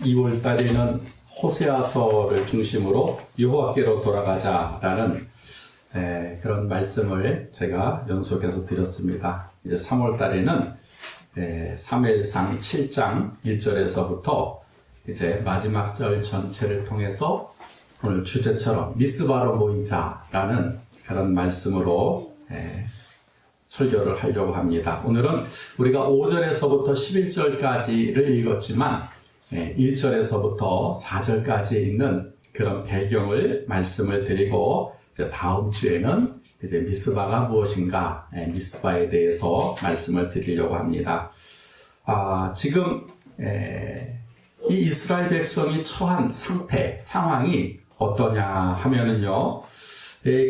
2월 달에는 호세아서를 중심으로 여호와께로 돌아가자라는 그런 말씀을 제가 연속해서 드렸습니다. 이제 3월 달에는 사무엘상 7장 1절에서부터 이제 마지막 절 전체를 통해서 오늘 주제처럼 미스바로 모이자라는 그런 말씀으로 설교를 하려고 합니다. 오늘은 우리가 5절에서부터 11절까지를 읽었지만 1절에서부터 4절까지에 있는 그런 배경을 말씀을 드리고 다음 주에는 이제 미스바가 무엇인가, 미스바에 대해서 말씀을 드리려고 합니다. 지금 이 이스라엘 백성이 처한 상황이 어떠냐 하면은요,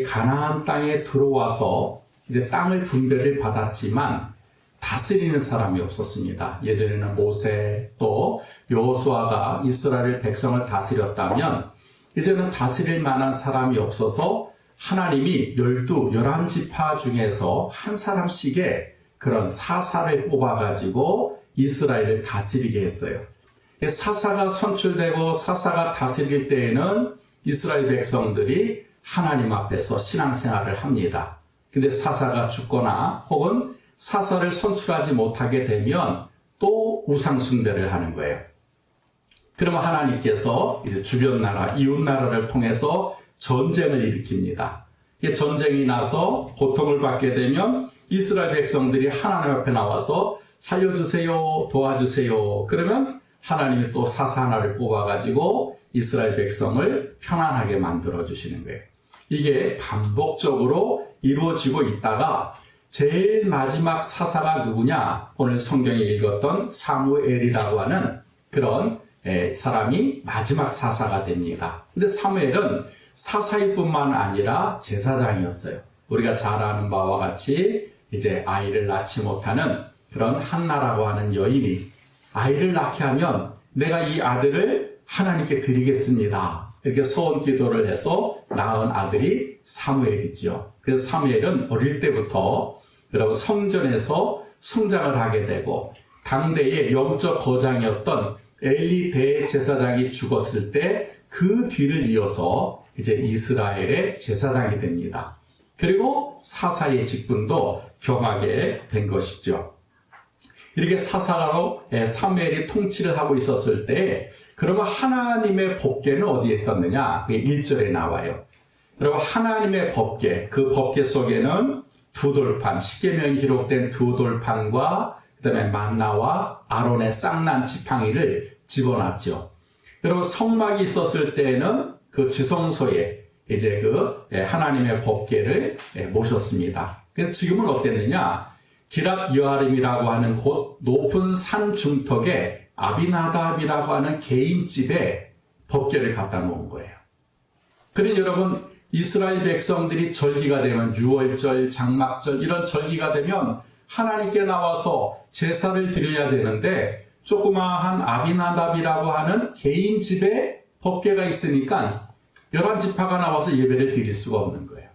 가나안 땅에 들어와서 이제 땅을 분배를 받았지만 다스리는 사람이 없었습니다. 예전에는 모세 또 여호수아가 이스라엘 백성을 다스렸다면 이제는 다스릴 만한 사람이 없어서 하나님이 11지파 중에서 한 사람씩의 그런 사사를 뽑아가지고 이스라엘을 다스리게 했어요. 사사가 선출되고 사사가 다스릴 때에는 이스라엘 백성들이 하나님 앞에서 신앙생활을 합니다. 근데 사사가 죽거나 혹은 사사를 선출하지 못하게 되면 또 우상숭배를 하는 거예요. 그러면 하나님께서 이제 주변 나라, 이웃 나라를 통해서 전쟁을 일으킵니다. 전쟁이 나서 고통을 받게 되면 이스라엘 백성들이 하나님 앞에 나와서 살려주세요, 도와주세요. 그러면 하나님이 또 사사 하나를 뽑아가지고 이스라엘 백성을 편안하게 만들어주시는 거예요. 이게 반복적으로 이루어지고 있다가 제일 마지막 사사가 누구냐? 오늘 성경에 읽었던 사무엘이라고 하는 그런 사람이 마지막 사사가 됩니다. 근데 사무엘은 사사일 뿐만 아니라 제사장이었어요. 우리가 잘 아는 바와 같이 이제 아이를 낳지 못하는 그런 한나라고 하는 여인이 아이를 낳게 하면 내가 이 아들을 하나님께 드리겠습니다. 이렇게 소원 기도를 해서 낳은 아들이 사무엘이죠. 그래서 사무엘은 어릴 때부터 여러분 성전에서 성장을 하게 되고 당대의 영적 거장이었던 엘리 대제사장이 죽었을 때 그 뒤를 이어서 이제 이스라엘의 제사장이 됩니다. 그리고 사사의 직분도 병하게 된 것이죠. 이렇게 사사로 사무엘이 통치를 하고 있었을 때 그러면 하나님의 법궤는 어디에 있었느냐? 그게 1절에 나와요. 여러분 하나님의 법궤, 그 법궤 속에는 두 돌판, 십계명이 기록된 두 돌판과 그다음에 만나와 아론의 쌍난 지팡이를 집어놨죠. 여러분 성막이 있었을 때에는 그 지성소에 이제 그 하나님의 법궤를 모셨습니다. 그래서 지금은 어땠느냐? 기랏 여아림이라고 하는 곳 높은 산 중턱에 아비나답이라고 하는 개인집에 법궤를 갖다 놓은 거예요. 그러니 여러분 이스라엘 백성들이 절기가 되면 유월절, 장막절 이런 절기가 되면 하나님께 나와서 제사를 드려야 되는데 조그마한 아비나답이라고 하는 개인집에 법궤가 있으니까 11지파가 나와서 예배를 드릴 수가 없는 거예요.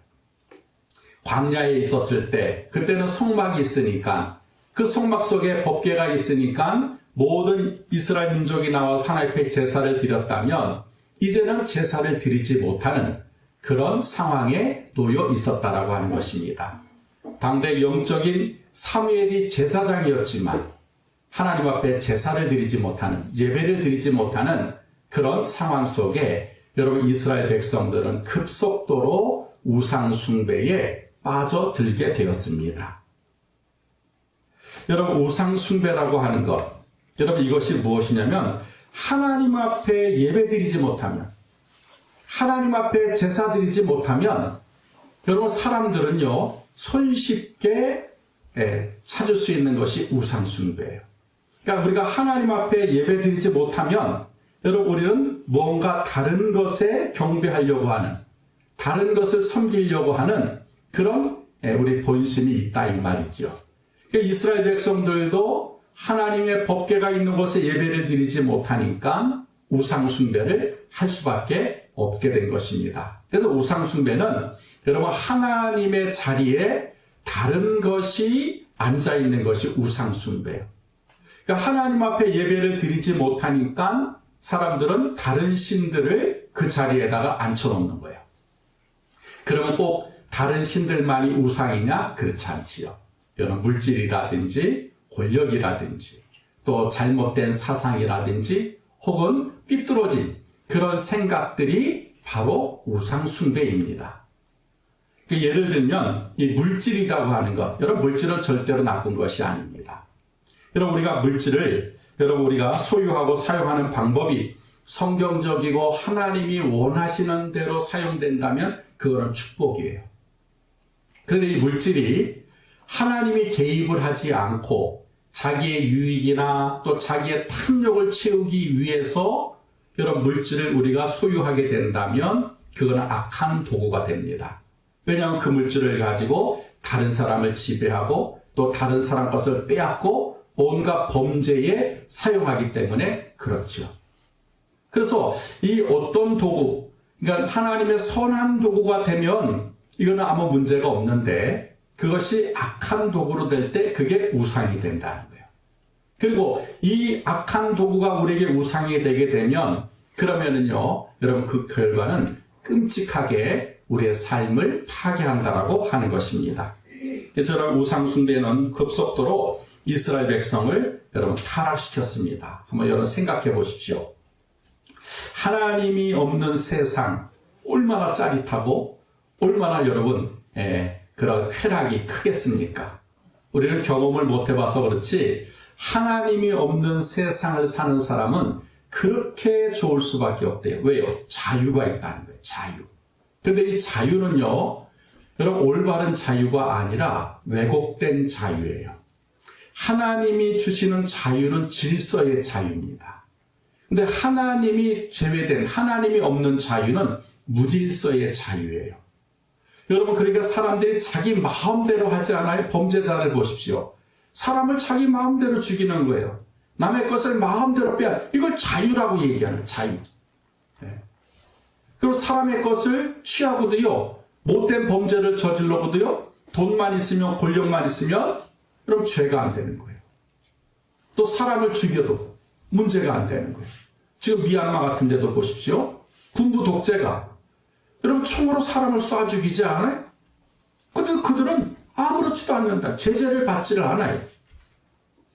광야에 있었을 때 그때는 성막이 있으니까 그 성막 속에 법궤가 있으니까 모든 이스라엘 민족이 나와서 하나님 앞에 제사를 드렸다면 이제는 제사를 드리지 못하는 그런 상황에 놓여 있었다라고 하는 것입니다. 당대 영적인 사무엘이 제사장이었지만 하나님 앞에 제사를 드리지 못하는, 예배를 드리지 못하는 그런 상황 속에 여러분 이스라엘 백성들은 급속도로 우상 숭배에 빠져들게 되었습니다. 여러분 우상 숭배라고 하는 것, 여러분 이것이 무엇이냐면 하나님 앞에 예배 드리지 못하면, 하나님 앞에 제사 드리지 못하면 여러분 사람들은요 손쉽게 찾을 수 있는 것이 우상 숭배예요. 그러니까 우리가 하나님 앞에 예배 드리지 못하면 여러분 우리는 뭔가 다른 것에 경배하려고 하는, 다른 것을 섬기려고 하는 그런 우리 본심이 있다 이 말이죠. 그러니까 이스라엘 백성들도 하나님의 법궤가 있는 곳에 예배를 드리지 못하니까 우상 숭배를 할 수밖에 없게 된 것입니다. 그래서 우상 숭배는 여러분 하나님의 자리에 다른 것이 앉아 있는 것이 우상 숭배예요. 그러니까 하나님 앞에 예배를 드리지 못하니까 사람들은 다른 신들을 그 자리에다가 앉혀놓는 거예요. 그러면 꼭 다른 신들만이 우상이냐? 그렇지 않지요. 이런 물질이라든지 권력이라든지 또 잘못된 사상이라든지 혹은 삐뚤어진 그런 생각들이 바로 우상 숭배입니다. 예를 들면 이 물질이라고 하는 것, 여러분 물질은 절대로 나쁜 것이 아닙니다. 여러분 우리가 물질을 우리가 소유하고 사용하는 방법이 성경적이고 하나님이 원하시는 대로 사용된다면 그거는 축복이에요. 그런데 이 물질이 하나님이 개입을 하지 않고 자기의 유익이나 또 자기의 탐욕을 채우기 위해서 이런 물질을 우리가 소유하게 된다면 그거는 악한 도구가 됩니다. 왜냐하면 그 물질을 가지고 다른 사람을 지배하고 또 다른 사람 것을 빼앗고 온갖 범죄에 사용하기 때문에 그렇죠. 그래서 이 어떤 도구, 그러니까 하나님의 선한 도구가 되면 이거는 아무 문제가 없는데 그것이 악한 도구로 될 때 그게 우상이 된다는 거예요. 그리고 이 악한 도구가 우리에게 우상이 되게 되면 그러면은요, 여러분 그 결과는 끔찍하게 우리의 삶을 파괴한다라고 하는 것입니다. 저런 우상 숭배는 급속도로 이스라엘 백성을 여러분 타락시켰습니다. 한번 여러분 생각해 보십시오. 하나님이 없는 세상 얼마나 짜릿하고 얼마나 여러분 그런 쾌락이 크겠습니까? 우리는 경험을 못 해봐서 그렇지 하나님이 없는 세상을 사는 사람은 그렇게 좋을 수밖에 없대요. 왜요? 자유가 있다는 거예요. 자유. 근데 이 자유는요, 여러분 올바른 자유가 아니라 왜곡된 자유예요. 하나님이 주시는 자유는 질서의 자유입니다. 근데 하나님이 제외된, 하나님이 없는 자유는 무질서의 자유예요. 여러분, 그러니까 사람들이 자기 마음대로 하지 않아요? 범죄자를 보십시오. 사람을 자기 마음대로 죽이는 거예요. 남의 것을 마음대로 이걸 자유라고 얘기하는 거예요. 자유. 그리고 사람의 것을 취하고도요, 못된 범죄를 저질러고도요, 돈만 있으면, 권력만 있으면, 그럼 죄가 안 되는 거예요. 또 사람을 죽여도 문제가 안 되는 거예요. 지금 미얀마 같은 데도 보십시오. 군부 독재가. 여러분 총으로 사람을 쏴 죽이지 않아요? 근데 그들은 아무렇지도 않는다. 제재를 받지를 않아요.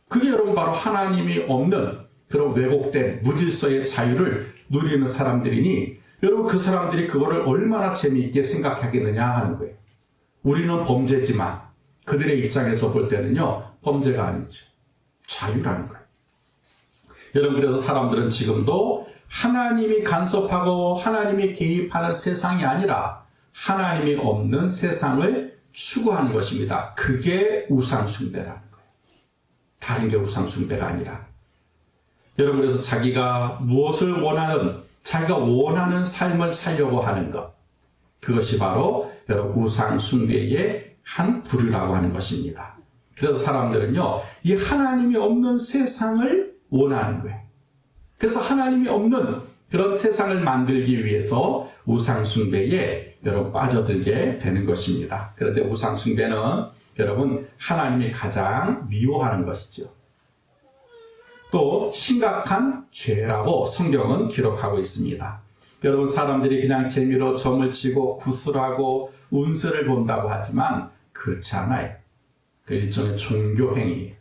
그게 여러분 바로 하나님이 없는 그런 왜곡된 무질서의 자유를 누리는 사람들이니 여러분 그 사람들이 그거를 얼마나 재미있게 생각하겠느냐 하는 거예요. 우리는 범죄지만 그들의 입장에서 볼 때는요, 범죄가 아니죠. 자유라는 거예요. 여러분 그래서 사람들은 지금도 하나님이 간섭하고 하나님이 개입하는 세상이 아니라 하나님이 없는 세상을 추구하는 것입니다. 그게 우상 숭배라는 거예요. 다른 게 우상 숭배가 아니라. 여러분 그래서 자기가 무엇을 원하는, 자기가 원하는 삶을 살려고 하는 것, 그것이 바로 여러분 우상 숭배의 한 부류라고 하는 것입니다. 그래서 사람들은요, 이 하나님이 없는 세상을 원하는 거예요. 그래서 하나님이 없는 그런 세상을 만들기 위해서 우상 숭배에 여러분 빠져들게 되는 것입니다. 그런데 우상 숭배는 여러분 하나님이 가장 미워하는 것이죠. 또 심각한 죄라고 성경은 기록하고 있습니다. 여러분 사람들이 그냥 재미로 점을 치고 구슬하고 운세를 본다고 하지만 그렇지 않아요. 그 일종의 종교행위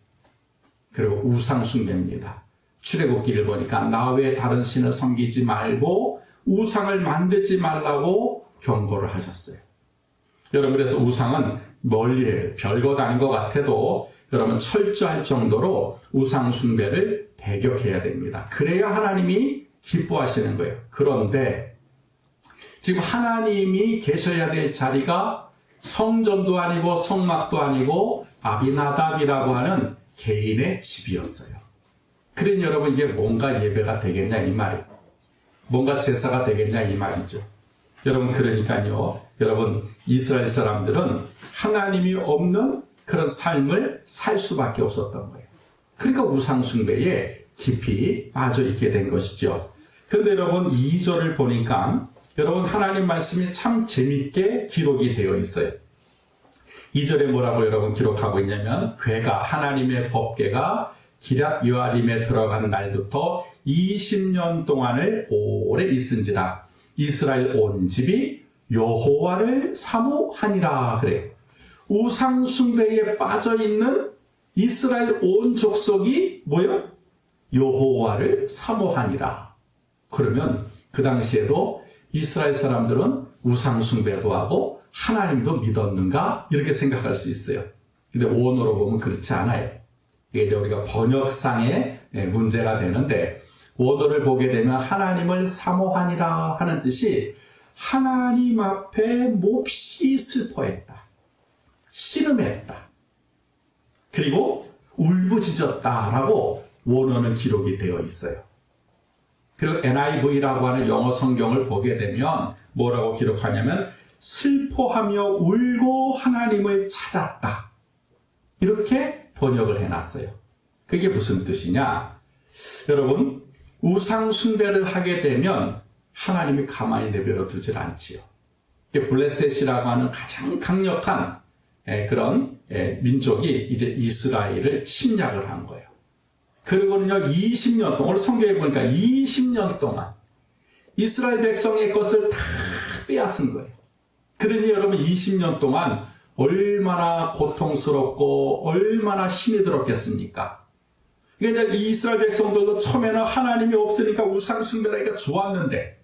그리고 우상 숭배입니다. 출애굽기를 보니까 나 외에 다른 신을 섬기지 말고 우상을 만들지 말라고 경고를 하셨어요. 여러분 그래서 우상은 멀리 별것 아닌 것 같아도 여러분 철저할 정도로 우상 숭배를 배격해야 됩니다. 그래야 하나님이 기뻐하시는 거예요. 그런데 지금 하나님이 계셔야 될 자리가 성전도 아니고 성막도 아니고 아비나답이라고 하는 개인의 집이었어요. 그러니 여러분 이게 뭔가 예배가 되겠냐 이 말이에요. 뭔가 제사가 되겠냐 이 말이죠. 여러분 그러니까요. 여러분 이스라엘 사람들은 하나님이 없는 그런 삶을 살 수밖에 없었던 거예요. 그러니까 우상 숭배에 깊이 빠져 있게 된 것이죠. 그런데 여러분 2절을 보니까 여러분 하나님 말씀이 참 재밌게 기록이 되어 있어요. 2절에 뭐라고 여러분 기록하고 있냐면 괴가 하나님의 법궤가 기럇 여아림에 들어간 날부터 20년 동안을 오래 있은지라 이스라엘 온 집이 여호와를 사모하니라 그래요. 우상 숭배에 빠져 있는 이스라엘 온 족속이 뭐요? 여호와를 사모하니라. 그러면 그 당시에도 이스라엘 사람들은 우상 숭배도 하고 하나님도 믿었는가? 이렇게 생각할 수 있어요. 근데 원어로 보면 그렇지 않아요. 이게 이제 우리가 번역상의 문제가 되는데, 원어를 보게 되면 하나님을 사모하니라 하는 뜻이 하나님 앞에 몹시 슬퍼했다, 신음했다, 그리고 울부짖었다라고 원어는 기록이 되어 있어요. 그리고 NIV라고 하는 영어 성경을 보게 되면 뭐라고 기록하냐면 슬퍼하며 울고 하나님을 찾았다, 이렇게 번역을 해놨어요. 그게 무슨 뜻이냐? 여러분, 우상 숭배를 하게 되면 하나님이 가만히 내버려 두질 않지요. 블레셋이라고 하는 가장 강력한 그런 민족이 이제 이스라엘을 침략을 한 거예요. 그리고는요, 20년 동안, 오늘 성경에 보니까 20년 동안 이스라엘 백성의 것을 다 빼앗은 거예요. 그러니 여러분, 20년 동안 얼마나 고통스럽고 얼마나 힘이 들었겠습니까? 그러니까 이스라엘 백성들도 처음에는 하나님이 없으니까 우상 숭배하기가 좋았는데,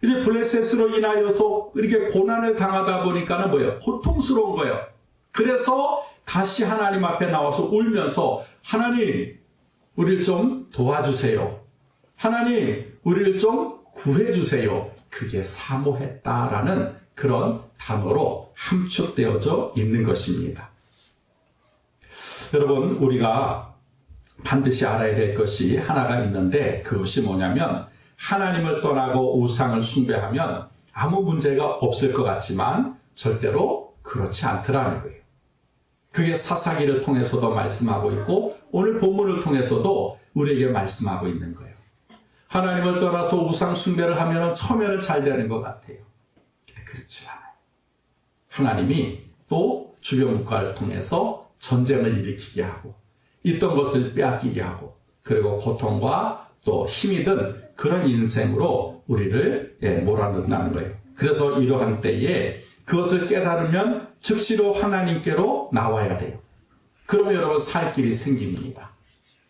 이제 블레셋으로 인하여서 이렇게 고난을 당하다 보니까는 뭐예요? 고통스러운 거예요. 그래서 다시 하나님 앞에 나와서 울면서 하나님, 우리를 좀 도와주세요. 하나님, 우리를 좀 구해주세요. 그게 사모했다라는 그런 단어로 함축되어져 있는 것입니다. 여러분, 우리가 반드시 알아야 될 것이 하나가 있는데, 그것이 뭐냐면 하나님을 떠나고 우상을 숭배하면 아무 문제가 없을 것 같지만 절대로 그렇지 않더라는 거예요. 그게 사사기를 통해서도 말씀하고 있고 오늘 본문을 통해서도 우리에게 말씀하고 있는 거예요. 하나님을 떠나서 우상 숭배를 하면 처음에는 잘 되는 것 같아요. 근데 그렇지 않아요. 하나님이 또 주변 국가를 통해서 전쟁을 일으키게 하고 있던 것을 빼앗기게 하고, 그리고 고통과 또 힘이 든 그런 인생으로 우리를 몰아넣는다는 거예요. 그래서 이러한 때에 그것을 깨달으면 즉시로 하나님께로 나와야 돼요. 그러면 여러분 살 길이 생깁니다.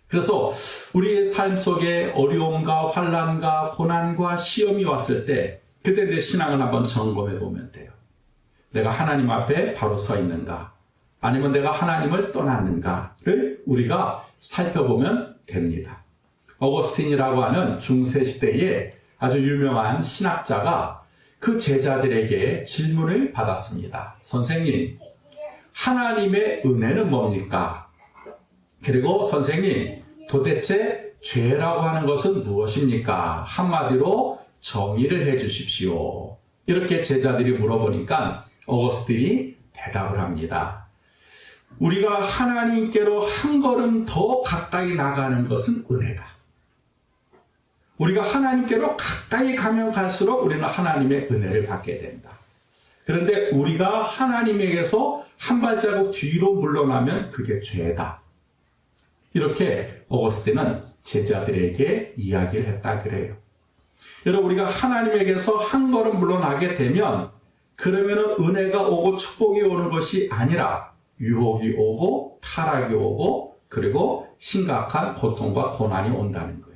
그래서 우리의 삶 속에 어려움과 환난과 고난과 시험이 왔을 때 그때 내 신앙을 한번 점검해 보면 돼요. 내가 하나님 앞에 바로 서 있는가, 아니면 내가 하나님을 떠났는가를 우리가 살펴보면 됩니다. 어거스틴이라고 하는 중세시대의 아주 유명한 신학자가 그 제자들에게 질문을 받았습니다. 선생님, 하나님의 은혜는 뭡니까? 그리고 선생님, 도대체 죄라고 하는 것은 무엇입니까? 한마디로 정의를 해 주십시오. 이렇게 제자들이 물어보니까 어거스틴이 대답을 합니다. 우리가 하나님께로 한 걸음 더 가까이 나가는 것은 은혜다. 우리가 하나님께로 가까이 가면 갈수록 우리는 하나님의 은혜를 받게 된다. 그런데 우리가 하나님에게서 한 발자국 뒤로 물러나면 그게 죄다. 이렇게 어거스틴은 제자들에게 이야기를 했다 그래요. 여러분, 우리가 하나님에게서 한 걸음 물러나게 되면 그러면 은혜가 오고 축복이 오는 것이 아니라 유혹이 오고 타락이 오고 그리고 심각한 고통과 고난이 온다는 거예요.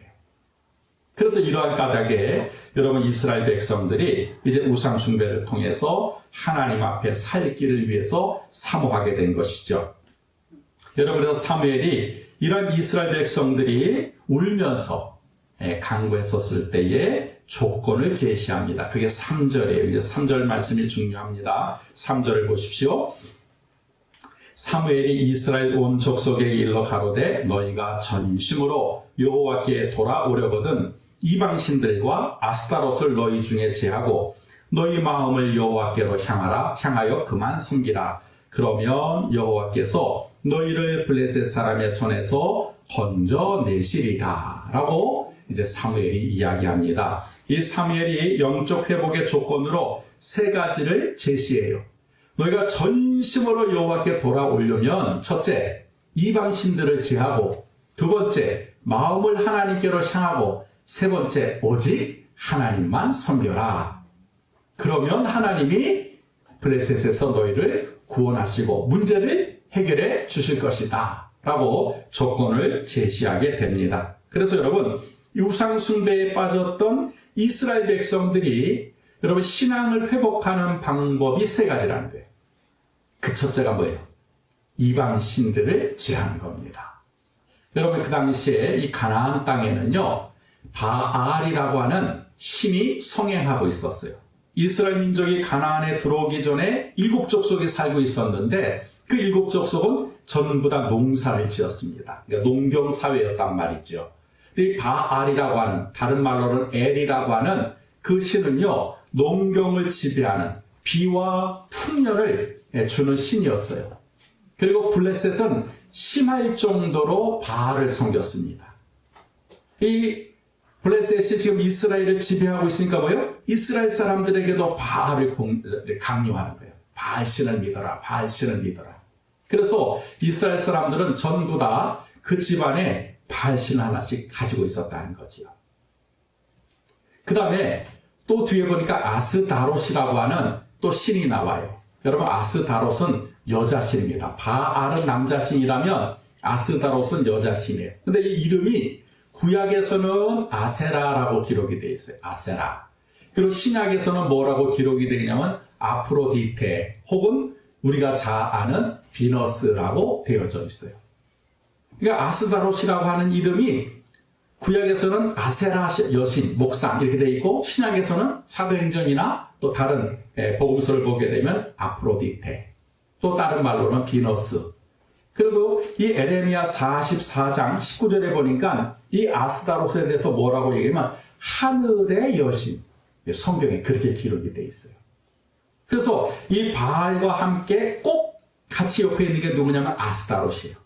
그래서 이러한 까닭에 여러분 이스라엘 백성들이 이제 우상 숭배를 통해서 하나님 앞에 살 길을 위해서 사모하게 된 것이죠. 여러분, 그래서 사무엘이 이런 이스라엘 백성들이 울면서 간구했었을 때에 조건을 제시합니다. 그게 3절이에요. 이제 3절 말씀이 중요합니다. 3절을 보십시오. 사무엘이 이스라엘 온 족속에게 일러 가로되 너희가 전심으로 여호와께 돌아오려거든 이방신들과 아스타롯을 너희 중에 제하고 너희 마음을 여호와께로 향하여 그만 숨기라. 그러면 여호와께서 너희를 블레셋 사람의 손에서 건져내시리라. 라고 이제 사무엘이 이야기합니다. 이 사무엘이 영적 회복의 조건으로 3가지를 제시해요. 너희가 전심으로 여호와께 돌아오려면 첫째, 이방신들을 제하고 두 번째, 마음을 하나님께로 향하고, 세 번째, 오직 하나님만 섬겨라. 그러면 하나님이 블레셋에서 너희를 구원하시고 문제를 해결해 주실 것이다 라고 조건을 제시하게 됩니다. 그래서 여러분, 우상 숭배에 빠졌던 이스라엘 백성들이 여러분 신앙을 회복하는 방법이 세 가지라는 거예요. 그 첫째가 뭐예요? 이방 신들을 제하는 겁니다. 여러분, 그 당시에 이 가나안 땅에는요, 바알이라고 하는 신이 성행하고 있었어요. 이스라엘 민족이 가나안에 들어오기 전에 7족속이 살고 있었는데 그 7족속은 전부 다 농사를 지었습니다. 그러니까 농경 사회였단 말이죠. 이 바알이라고 하는, 다른 말로는 엘이라고 하는 그 신은요, 농경을 지배하는 비와 풍년을 주는 신이었어요. 그리고 블레셋은 심할 정도로 바알을 섬겼습니다. 이 블레셋이 지금 이스라엘을 지배하고 있으니까 뭐예요? 이스라엘 사람들에게도 바알을 강요하는 거예요. 바알신을 믿어라, 바알신을 믿어라. 그래서 이스라엘 사람들은 전부 다 그 집안에 바알신 하나씩 가지고 있었다는 거죠. 그 다음에 또 뒤에 보니까 아스다롯이라고 하는 또 신이 나와요. 여러분, 아스다롯은 여자신입니다. 바알은 남자신이라면 아스다롯은 여자신이에요. 근데 이 이름이 구약에서는 아세라라고 기록이 되어 있어요. 아세라. 그리고 신약에서는 뭐라고 기록이 되냐면 아프로디테 혹은 우리가 잘 아는 비너스라고 되어져 있어요. 그러니까 아스다롯이라고 하는 이름이 구약에서는 아세라 여신, 목상 이렇게 되어 있고 신약에서는 사도행전이나 또 다른 복음서를 보게 되면 아프로디테, 또 다른 말로는 비너스. 그리고 이 에레미야 44장 19절에 보니까 이 아스다롯에 대해서 뭐라고 얘기하면 하늘의 여신, 성경에 그렇게 기록이 되어 있어요. 그래서 이 바알과 함께 꼭 같이 옆에 있는 게 누구냐면 아스다롯이에요.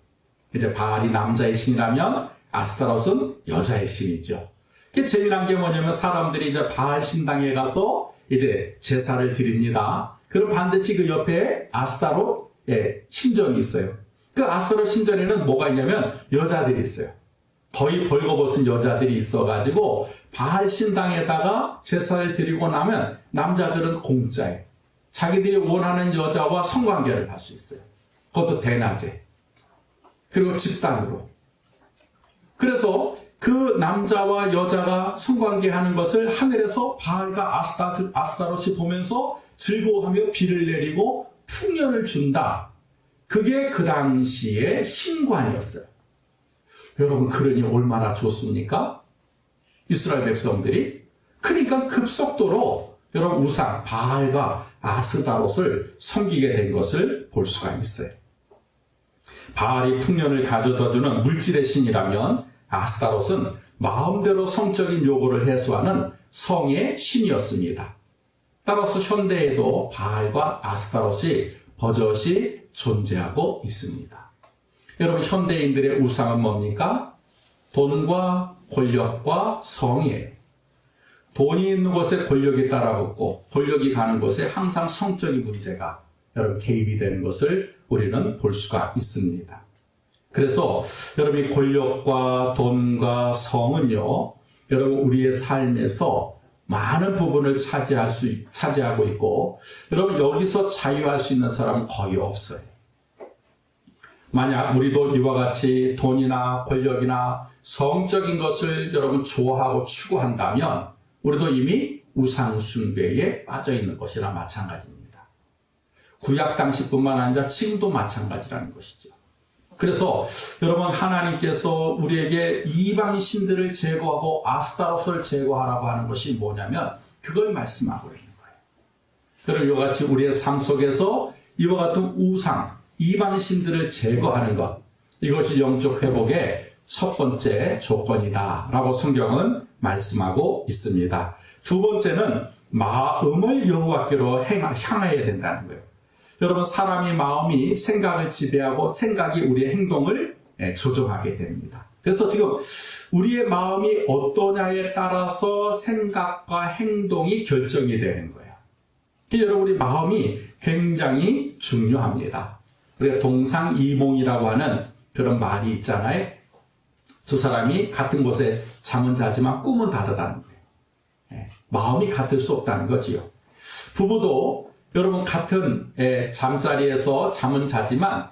이제 바알이 남자의 신이라면 아스다롯은 여자의 신이죠. 그게 재미난 게 뭐냐면 사람들이 이제 바알 신당에 가서 이제 제사를 드립니다. 그럼 반드시 그 옆에 아스다롯 신전이 있어요. 그 아스타롯 신전에는 뭐가 있냐면 여자들이 있어요. 거의 벌거벗은 여자들이 있어가지고 바알 신당에다가 제사를 드리고 나면 남자들은 공짜예요. 자기들이 원하는 여자와 성관계를 할 수 있어요. 그것도 대낮에. 그리고 집단으로. 그래서 그 남자와 여자가 성관계하는 것을 하늘에서 바알과 아스타롯이 보면서 즐거워하며 비를 내리고 풍년을 준다. 그게 그 당시의 신관이었어요. 여러분, 그러니 얼마나 좋습니까? 이스라엘 백성들이. 그러니까 급속도로 여러분 우상 바알과 아스다롯을 섬기게 된 것을 볼 수가 있어요. 바알이 풍년을 가져다주는 물질의 신이라면 아스다롯은 마음대로 성적인 요구를 해소하는 성의 신이었습니다. 따라서 현대에도 바알과 아스다롯이 버젓이 존재하고 있습니다. 여러분, 현대인들의 우상은 뭡니까? 돈과 권력과 성이에요. 돈이 있는 곳에 권력이 따라붙고 권력이 가는 곳에 항상 성적인 문제가 여러분 개입이 되는 것을 우리는 볼 수가 있습니다. 그래서 여러분, 이 권력과 돈과 성은요, 여러분 우리의 삶에서 많은 부분을 차지하고 있고, 여러분 여기서 자유할 수 있는 사람은 거의 없어요. 만약 우리도 이와 같이 돈이나 권력이나 성적인 것을 여러분 좋아하고 추구한다면 우리도 이미 우상 숭배에 빠져 있는 것이나 마찬가지입니다. 구약 당시뿐만 아니라 지금도 마찬가지라는 것이죠. 그래서 여러분, 하나님께서 우리에게 이방 신들을 제거하고 아스타롯을 제거하라고 하는 것이 뭐냐면 그걸 말씀하고 있는 거예요. 그럼 이와 같이 우리의 삶 속에서 이와 같은 우상, 이방 신들을 제거하는 것, 이것이 영적 회복의 첫 번째 조건이다 라고 성경은 말씀하고 있습니다. 두 번째는 마음을 여호와께로 향해야 된다는 거예요. 여러분, 사람이 마음이 생각을 지배하고 생각이 우리의 행동을 조종하게 됩니다. 그래서 지금 우리의 마음이 어떠냐에 따라서 생각과 행동이 결정이 되는 거예요. 여러분, 우리 마음이 굉장히 중요합니다. 우리가 동상이몽이라고 하는 그런 말이 있잖아요. 두 사람이 같은 곳에 잠은 자지만 꿈은 다르다는 거예요. 마음이 같을 수 없다는 거지요. 부부도 여러분 같은 잠자리에서 잠은 자지만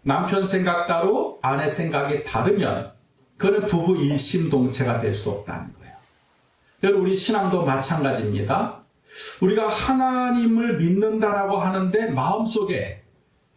남편 생각 따로 아내 생각이 다르면 그는 부부 일심동체가 될 수 없다는 거예요. 여러분 우리 신앙도 마찬가지입니다. 우리가 하나님을 믿는다라고 하는데 마음속에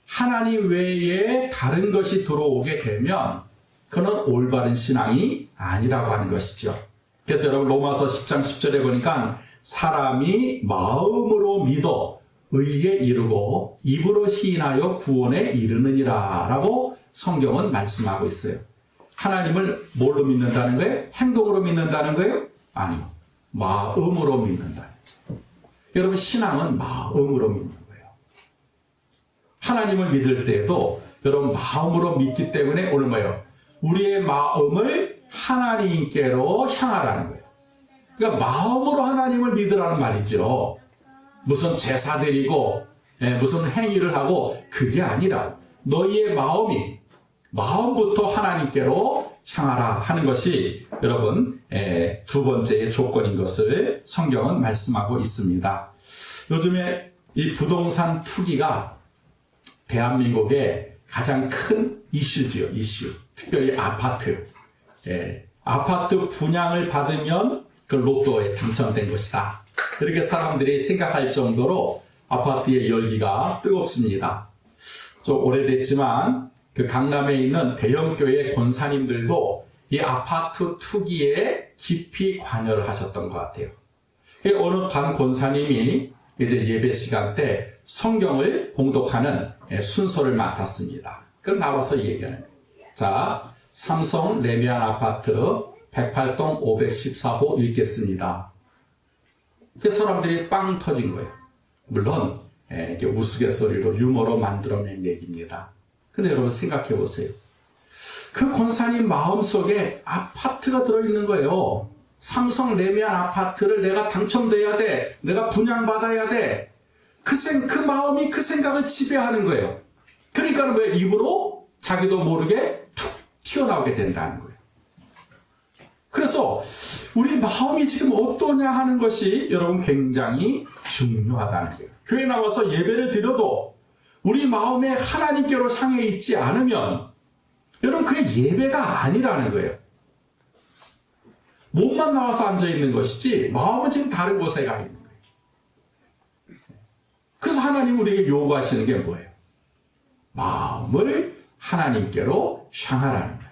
하나님 외에 다른 것이 들어오게 되면 그는 올바른 신앙이 아니라고 하는 것이죠. 그래서 여러분 로마서 10장 10절에 보니까 사람이 마음으로 믿어 의에 이르고 입으로 시인하여 구원에 이르느니라 라고 성경은 말씀하고 있어요. 하나님을 뭘로 믿는다는 거예요? 행동으로 믿는다는 거예요? 아니요. 마음으로 믿는다는 거예요. 여러분 신앙은 마음으로 믿는 거예요. 하나님을 믿을 때에도 여러분 마음으로 믿기 때문에 오늘 뭐예요? 우리의 마음을 하나님께로 향하라는 거예요. 그러니까 마음으로 하나님을 믿으라는 말이죠. 무슨 제사 드리고 무슨 행위를 하고 그게 아니라 너희의 마음부터 하나님께로 향하라 하는 것이 여러분 두 번째의 조건인 것을 성경은 말씀하고 있습니다. 요즘에 이 부동산 투기가 대한민국의 가장 큰 이슈지요. 이슈. 특별히 아파트. 아파트 분양을 받으면 그 로또에 당첨된 것이다. 이렇게 사람들이 생각할 정도로 아파트의 열기가 뜨겁습니다. 좀 오래됐지만 그 강남에 있는 대형교회 권사님들도 이 아파트 투기에 깊이 관여를 하셨던 것 같아요. 어느 한 권사님이 이제 예배 시간 때 성경을 봉독하는 순서를 맡았습니다. 그럼 나와서 얘기하는 거예요. 자, 삼성 레미안 아파트 108동 514호 읽겠습니다. 그 사람들이 빵 터진 거예요. 물론 이게 우스갯소리로 유머로 만들어낸 얘기입니다. 근데 여러분 생각해 보세요. 그 권사님 마음속에 아파트가 들어있는 거예요. 삼성 레미안 아파트를 내가 당첨돼야 돼. 내가 분양받아야 돼. 그 마음이 그 생각을 지배하는 거예요. 그러니까 왜 입으로 자기도 모르게 툭 튀어나오게 된다는 거예요. 그래서 우리 마음이 지금 어떠냐 하는 것이 여러분 굉장히 중요하다는 거예요. 교회 나와서 예배를 드려도 우리 마음에 하나님께로 향해 있지 않으면 여러분 그게 예배가 아니라는 거예요. 몸만 나와서 앉아있는 것이지 마음은 지금 다른 곳에 가 있는 거예요. 그래서 하나님 우리에게 요구하시는 게 뭐예요? 마음을 하나님께로 향하라는 거예요.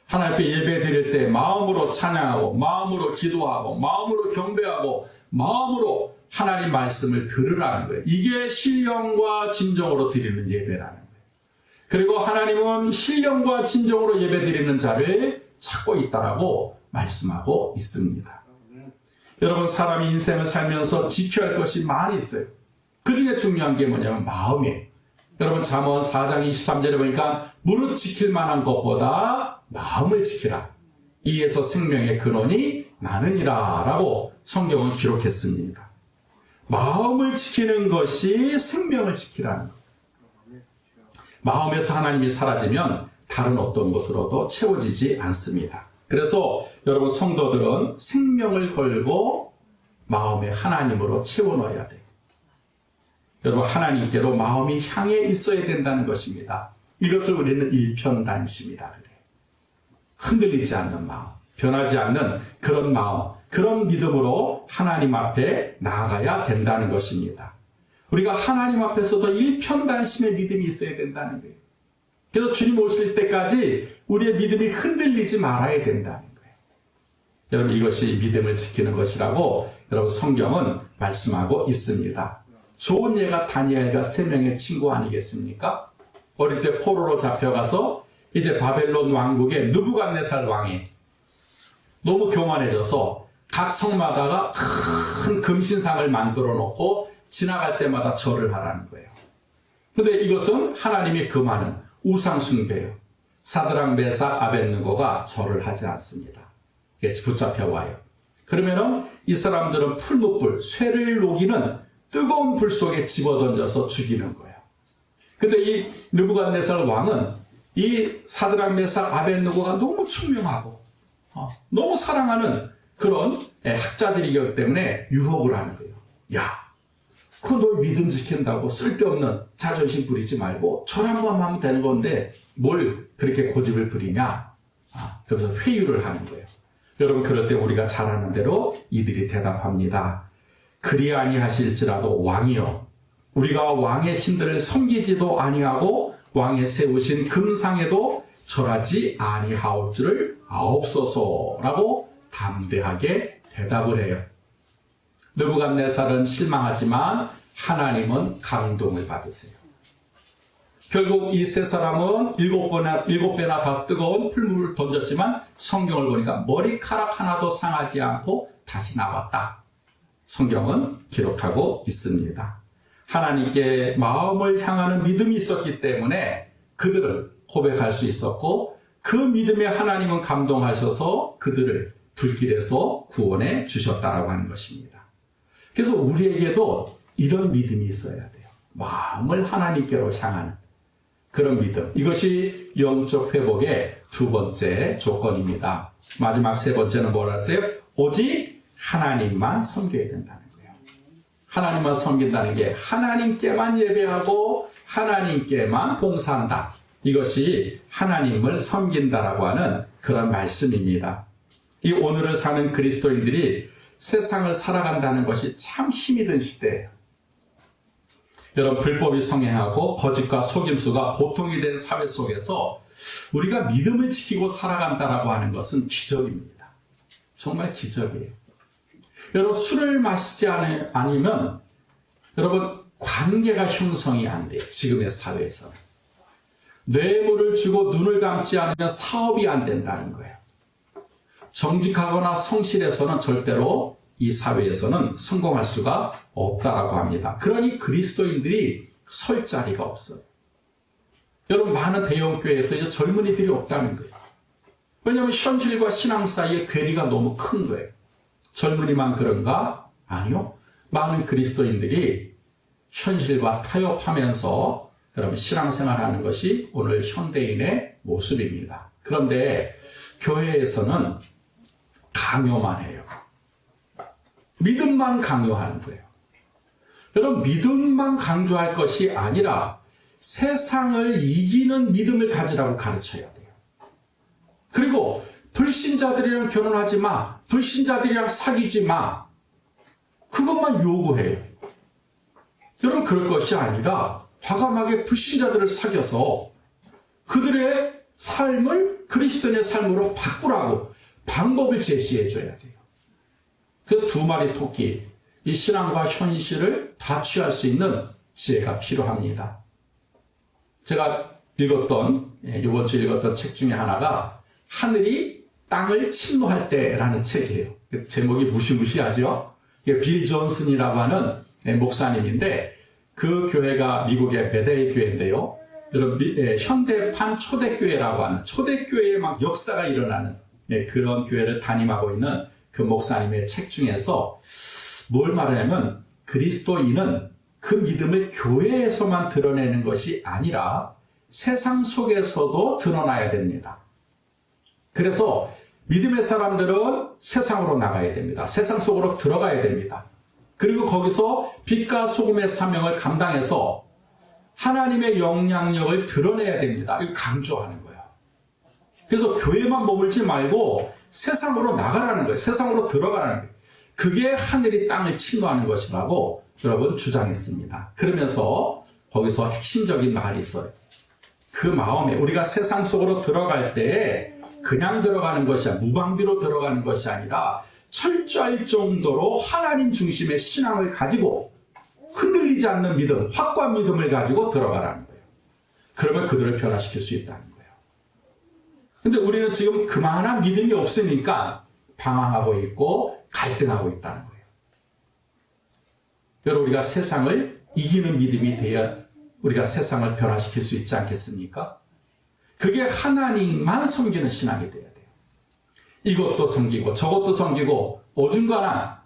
하나님 앞에 예배 드릴 때 마음으로 찬양하고 마음으로 기도하고 마음으로 경배하고 마음으로 하나님 말씀을 들으라는 거예요. 이게 신령과 진정으로 드리는 예배라는 거예요. 그리고 하나님은 신령과 진정으로 예배 드리는 자를 찾고 있다라고 말씀하고 있습니다. 여러분 사람이 인생을 살면서 지켜야 할 것이 많이 있어요. 그 중에 중요한 게 뭐냐면 마음이에요. 여러분 잠언 4장 23절에 보니까 무릇 지킬 만한 것보다 마음을 지키라. 이에서 생명의 근원이 나느니라 라고 성경은 기록했습니다. 마음을 지키는 것이 생명을 지키라는 것. 마음에서 하나님이 사라지면 다른 어떤 것으로도 채워지지 않습니다. 그래서 여러분 성도들은 생명을 걸고 마음에 하나님으로 채워 넣어야 돼요. 여러분 하나님께로 마음이 향해 있어야 된다는 것입니다. 이것을 우리는 일편단심이라 그래요. 흔들리지 않는 마음, 변하지 않는 그런 마음, 그런 믿음으로 하나님 앞에 나아가야 된다는 것입니다. 우리가 하나님 앞에서도 일편단심의 믿음이 있어야 된다는 거예요. 그래서 주님 오실 때까지 우리의 믿음이 흔들리지 말아야 된다는 거예요. 여러분 이것이 믿음을 지키는 것이라고 여러분 성경은 말씀하고 있습니다. 좋은 예가 다니엘과 3명의 친구 아니겠습니까? 어릴 때 포로로 잡혀가서 이제 바벨론 왕국의 느부갓네살 왕이 너무 교만해져서 각 성마다가 큰 금신상을 만들어 놓고 지나갈 때마다 절을 하라는 거예요. 근데 이것은 하나님이 금하는 우상숭배예요. 사드락 메삭 아벳느고가 절을 하지 않습니다. 붙잡혀 와요. 그러면은 이 사람들은 풀무불, 쇠를 녹이는 뜨거운 불 속에 집어던져서 죽이는 거예요. 근데 이 느부갓네살 왕은 이 사드락 메삭 아벳느고가 너무 총명하고 너무 사랑하는 그런 학자들이기 때문에 유혹을 하는 거예요. 야, 그거 너 믿음 지킨다고 쓸데없는 자존심 부리지 말고 절 한 번 하면 되는 건데 뭘 그렇게 고집을 부리냐. 그래서 회유를 하는 거예요. 여러분, 그럴 때 우리가 잘하는 대로 이들이 대답합니다. 그리 아니하실지라도 왕이여, 우리가 왕의 신들을 섬기지도 아니하고 왕의 세우신 금상에도 절하지 아니하올 줄을 아옵소서라고 담대하게 대답을 해요. 느부갓네살은 실망하지만 하나님은 감동을 받으세요. 결국 이 세 사람은 일곱 배나 더 뜨거운 풀물을 던졌지만 성경을 보니까 머리카락 하나도 상하지 않고 다시 나왔다. 성경은 기록하고 있습니다. 하나님께 마음을 향하는 믿음이 있었기 때문에 그들은 고백할 수 있었고, 그 믿음에 하나님은 감동하셔서 그들을 불길에서 구원해 주셨다라고 하는 것입니다. 그래서 우리에게도 이런 믿음이 있어야 돼요. 마음을 하나님께로 향하는 그런 믿음. 이것이 영적 회복의 두 번째 조건입니다. 마지막 세 번째는 뭐라 했어요? 오직 하나님만 섬겨야 된다는 거예요. 하나님만 섬긴다는 게 하나님께만 예배하고 하나님께만 봉사한다. 이것이 하나님을 섬긴다라고 하는 그런 말씀입니다. 이 오늘을 사는 그리스도인들이 세상을 살아간다는 것이 참 힘이 든 시대예요. 여러분, 불법이 성행하고 거짓과 속임수가 보통이 된 사회 속에서 우리가 믿음을 지키고 살아간다라고 하는 것은 기적입니다. 정말 기적이에요. 여러분, 술을 마시지 않으면 여러분 관계가 형성이 안 돼요. 지금의 사회에서는. 뇌물을 주고 눈을 감지 않으면 사업이 안 된다는 거예요. 정직하거나 성실해서는 절대로 이 사회에서는 성공할 수가 없다라고 합니다. 그러니 그리스도인들이 설 자리가 없어요. 여러분, 많은 대형교회에서 이제 젊은이들이 없다는 거예요. 왜냐하면 현실과 신앙 사이의 괴리가 너무 큰 거예요. 젊은이만 그런가? 아니요. 많은 그리스도인들이 현실과 타협하면서 여러분 신앙생활하는 것이 오늘 현대인의 모습입니다. 그런데 교회에서는 강요만 해요. 믿음만 강요하는 거예요. 여러분, 믿음만 강조할 것이 아니라 세상을 이기는 믿음을 가지라고 가르쳐야 돼요. 그리고 불신자들이랑 결혼하지 마, 불신자들이랑 사귀지 마, 그것만 요구해요. 여러분, 그럴 것이 아니라 과감하게 불신자들을 사귀어서 그들의 삶을 그리스도인의 삶으로 바꾸라고 방법을 제시해 줘야 돼요. 그 두 마리 토끼, 이 신앙과 현실을 다 취할 수 있는 지혜가 필요합니다. 제가 이번 주에 읽었던 책 중에 하나가 하늘이 땅을 침노할 때라는 책이에요. 제목이 무시무시하죠? 빌 존슨이라고 하는 목사님인데, 그 교회가 미국의 베데이 교회인데요. 여러분, 현대판 초대교회라고 하는, 초대교회에 막 역사가 일어나는 그런 교회를 담임하고 있는 그 목사님의 책 중에서 뭘 말하냐면, 그리스도인은 그 믿음을 교회에서만 드러내는 것이 아니라 세상 속에서도 드러나야 됩니다. 그래서 믿음의 사람들은 세상으로 나가야 됩니다. 세상 속으로 들어가야 됩니다. 그리고 거기서 빛과 소금의 사명을 감당해서 하나님의 영향력을 드러내야 됩니다. 이걸 강조하는 거예요. 그래서 교회만 머물지 말고 세상으로 나가라는 거예요. 세상으로 들어가라는 거예요. 그게 하늘이 땅을 침노하는 것이라고 여러분 주장했습니다. 그러면서 거기서 핵심적인 말이 있어요. 그 마음에 우리가 세상 속으로 들어갈 때 그냥 들어가는 것이 아니라, 무방비로 들어가는 것이 아니라 철저할 정도로 하나님 중심의 신앙을 가지고 흔들리지 않는 믿음, 확고한 믿음을 가지고 들어가라는 거예요. 그러면 그들을 변화시킬 수 있다는 거예요. 근데 우리는 지금 그만한 믿음이 없으니까 방황하고 있고 갈등하고 있다는 거예요. 여러분, 우리가 세상을 이기는 믿음이 되어야 우리가 세상을 변화시킬 수 있지 않겠습니까? 그게 하나님만 섬기는 신앙이 되어야 돼요. 이것도 섬기고 저것도 섬기고 어중간한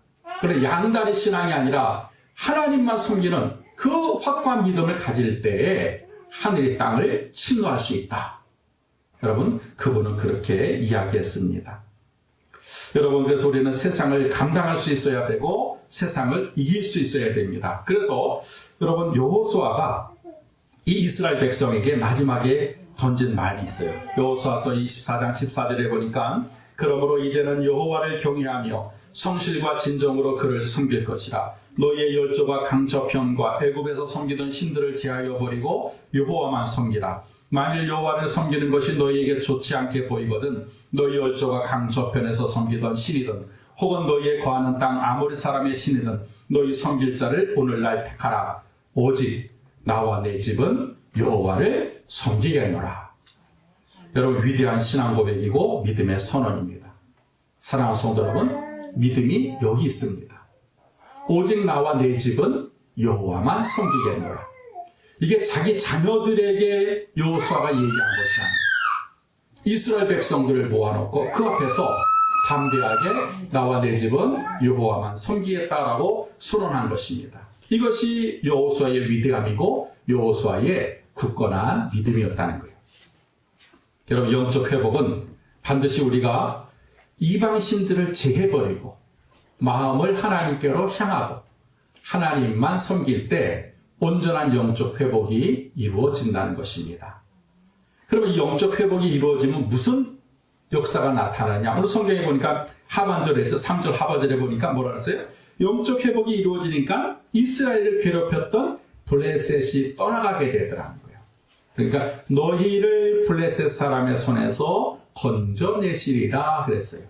그런 양다리 신앙이 아니라 하나님만 섬기는 그 확고한 믿음을 가질 때에 하늘이 땅을 침노할 수 있다. 여러분, 그분은 그렇게 이야기했습니다. 여러분, 그래서 우리는 세상을 감당할 수 있어야 되고 세상을 이길 수 있어야 됩니다. 그래서 여러분, 여호수아가 이 이스라엘 백성에게 마지막에 던진 말이 있어요. 여호수아서 24장 14절에 보니까 그러므로 이제는 여호와를 경외하며 성실과 진정으로 그를 섬길 것이라. 너희의 열조가 강저편과 애굽에서 섬기던 신들을 제하여 버리고 여호와만 섬기라. 만일 여호와를 섬기는 것이 너희에게 좋지 않게 보이거든 너희 열조가 강저편에서 섬기던 신이든 혹은 너희의 거하는 땅 아모리 사람의 신이든 너희 섬길 자를 오늘날 택하라. 오직 나와 내 집은 여호와를 섬기겠노라. 여러분, 위대한 신앙 고백이고 믿음의 선언입니다. 사랑하는 성도 여러분, 믿음이 여기 있습니다. 오직 나와 내 집은 여호와만 섬기겠노라. 이게 자기 자녀들에게 여호수아가 얘기한 것이 아니에요. 이스라엘 백성들을 모아놓고 그 앞에서 담대하게 나와 내 집은 여호와만 섬기겠다라고 선언한 것입니다. 이것이 여호수아의 위대함이고 여호수아의 굳건한 믿음이었다는 거예요. 여러분, 영적 회복은 반드시 우리가 이방신들을 제해버리고 마음을 하나님께로 향하고 하나님만 섬길 때 온전한 영적 회복이 이루어진다는 것입니다. 그러면 이 영적 회복이 이루어지면 무슨 역사가 나타나냐? 오늘 성경에 보니까 하반절에 3절 하반절에 보니까 뭐라 했어요? 영적 회복이 이루어지니까 이스라엘을 괴롭혔던 블레셋이 떠나가게 되더라는 거예요. 그러니까 너희를 블레셋 사람의 손에서 건져내시리라 그랬어요.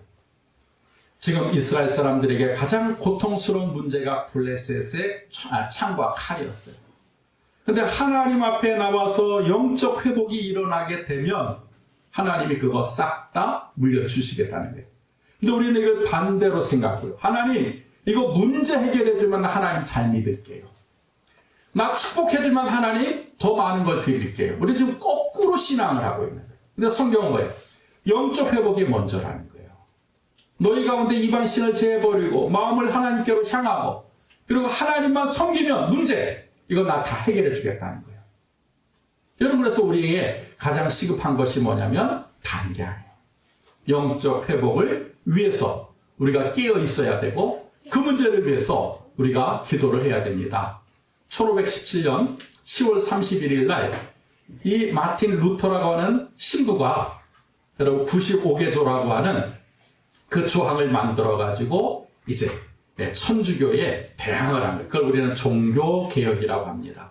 지금 이스라엘 사람들에게 가장 고통스러운 문제가 블레셋의 창과 칼이었어요. 그런데 하나님 앞에 나와서 영적 회복이 일어나게 되면 하나님이 그거 싹 다 물려주시겠다는 거예요. 근데 우리는 이걸 반대로 생각해요. 하나님, 이거 문제 해결해주면 하나님 잘 믿을게요. 나 축복해주면 하나님 더 많은 걸 드릴게요. 우리 지금 거꾸로 신앙을 하고 있는 거예요. 근데 성경은 뭐예요? 영적 회복이 먼저라는 거예요. 너희 가운데 이방신을 제해버리고 마음을 하나님께로 향하고 그리고 하나님만 섬기면 문제, 이거 나 다 해결해 주겠다는 거예요. 여러분, 그래서 우리에게 가장 시급한 것이 뭐냐면 단계예요. 영적 회복을 위해서 우리가 깨어 있어야 되고 그 문제를 위해서 우리가 기도를 해야 됩니다. 1517년 10월 31일 날 이 마틴 루터라고 하는 신부가 여러분 95개조라고 하는 그 조항을 만들어 가지고 이제 천주교에 대항을 한 거예요. 그걸 우리는 종교개혁이라고 합니다.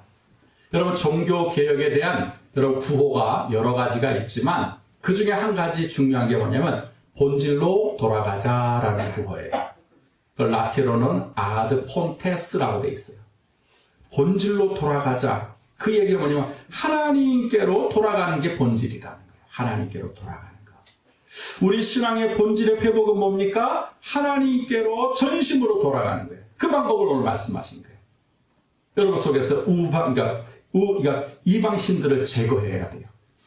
여러분, 종교개혁에 대한 여러분 구호가 여러 가지가 있지만 그 중에 한 가지 중요한 게 뭐냐면 본질로 돌아가자라는 구호예요. 그걸 라틴어로는 아드 폰테스라고 되어 있어요. 본질로 돌아가자. 그 얘기는 뭐냐면 하나님께로 돌아가는 게 본질이라는 거예요. 하나님께로 돌아가는 거. 우리 신앙의 본질의 회복은 뭡니까? 하나님께로 전심으로 돌아가는 거예요. 그 방법을 오늘 말씀하신 거예요. 여러분 속에서 그러니까 이방신들을 제거해야 돼요.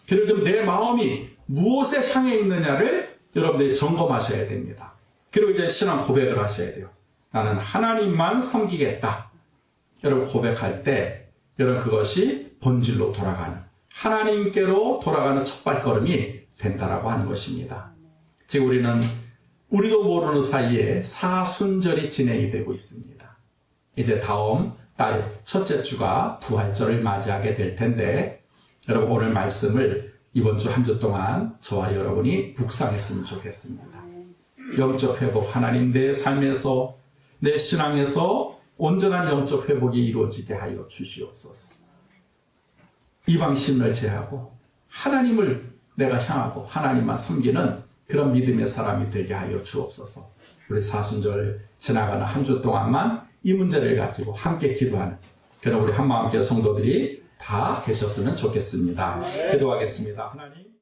그리고 좀 내 마음이 무엇에 향해 있느냐를 여러분들이 점검하셔야 됩니다. 그리고 이제 신앙 고백을 하셔야 돼요. 나는 하나님만 섬기겠다. 여러분 고백할 때 여러분 그것이 본질로 돌아가는 하나님께로 돌아가는 첫발걸음이 된다라고 하는 것입니다. 지금 우리도 모르는 사이에 사순절이 진행이 되고 있습니다. 이제 다음 달 첫째 주가 부활절을 맞이하게 될 텐데 여러분 오늘 말씀을 이번 주 한 주 동안 저와 여러분이 묵상했으면 좋겠습니다. 영적 회복, 하나님 내 삶에서 내 신앙에서 온전한 영적 회복이 이루어지게 하여 주시옵소서. 이방신을 제하고 하나님을 내가 향하고 하나님만 섬기는 그런 믿음의 사람이 되게 하여 주옵소서. 우리 사순절 지나가는 한 주 동안만 이 문제를 가지고 함께 기도하는 그런 우리 한마음교회 성도들이 다 계셨으면 좋겠습니다. 기도하겠습니다. 하나님.